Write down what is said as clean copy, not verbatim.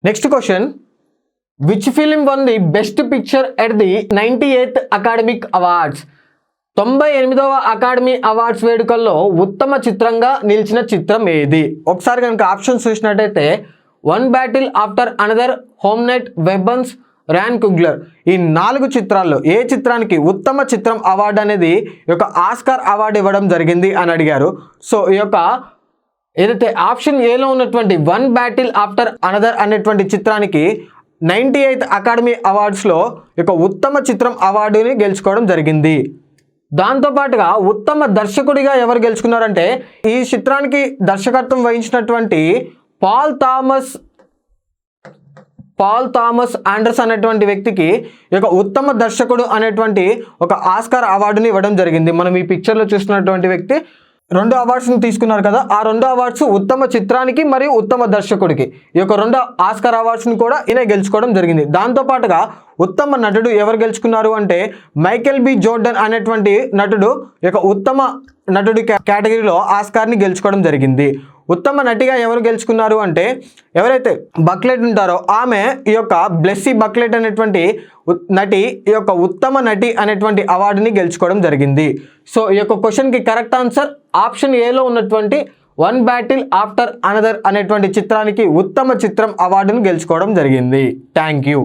Next question, which film won the best picture at the 98th academic awards? 98వ academy awards వేడుకల్లో ఉత్తమ చిత్రంగా నిలిచిన చిత్రం ఏది? ఒకసారి కనుక ఆప్షన్స్ చూసినట్టయితే one battle after another, Hamnet, weapons, Ryan Coogler. ఈ 4 చిత్రాల్లో ఏ చిత్రానికి ఉత్తమ చిత్రం అవార్డు అనేది ఈ యొక్క ఆస్కార్ అవార్డు ఇవ్వడం జరిగింది అని అడిగారు. సో ఈ యొక్క ఏదైతే ఆప్షన్ ఏలో ఉన్నటువంటి వన్ బ్యాటిల్ ఆఫ్టర్ అనదర్ అనేటువంటి చిత్రానికి 98th అకాడమీ అవార్డ్స్లో యొక్క ఉత్తమ చిత్రం అవార్డుని గెలుచుకోవడం జరిగింది. దాంతోపాటుగా ఉత్తమ దర్శకుడిగా ఎవరు గెలుచుకున్నారంటే ఈ చిత్రానికి దర్శకత్వం వహించినటువంటి పాల్ థామస్ ఆండర్సన్ అనేటువంటి వ్యక్తికి ఈ యొక్క ఉత్తమ దర్శకుడు అనేటువంటి ఒక ఆస్కార్ అవార్డుని ఇవ్వడం జరిగింది. మనం ఈ పిక్చర్లో చూస్తున్నటువంటి వ్యక్తి 2 అవార్డ్స్ని తీసుకున్నారు కదా, ఆ 2 అవార్డ్స్ ఉత్తమ చిత్రానికి మరియు ఉత్తమ దర్శకుడికి. ఈ యొక్క 2 ఆస్కార్ అవార్డ్స్ని కూడా ఈయన గెలుచుకోవడం జరిగింది. దాంతోపాటుగా ఉత్తమ నటుడు ఎవరు గెలుచుకున్నారు అంటే మైకేల్ బి జోర్డన్ అనేటువంటి నటుడు ఈ యొక్క ఉత్తమ నటుడి కేటగిరీలో ఆస్కార్ని గెలుచుకోవడం జరిగింది. ఉత్తమ నటిగా ఎవరు గెలుచుకున్నారు అంటే ఎవరైతే బక్లెట్ ఉంటారో ఆమె ఈ యొక్క బ్లెస్సీ బక్లెట్ అనేటువంటి నటి ఈ యొక్క ఉత్తమ నటి అనేటువంటి అవార్డుని గెలుచుకోవడం జరిగింది. సో ఈ యొక్క క్వశ్చన్కి కరెక్ట్ ఆన్సర్ ఆప్షన్ ఏలో ఉన్నటువంటి వన్ బ్యాటిల్ ఆఫ్టర్ అనదర్ అనేటువంటి చిత్రానికి ఉత్తమ చిత్రం అవార్డును గెలుచుకోవడం జరిగింది. Thank you.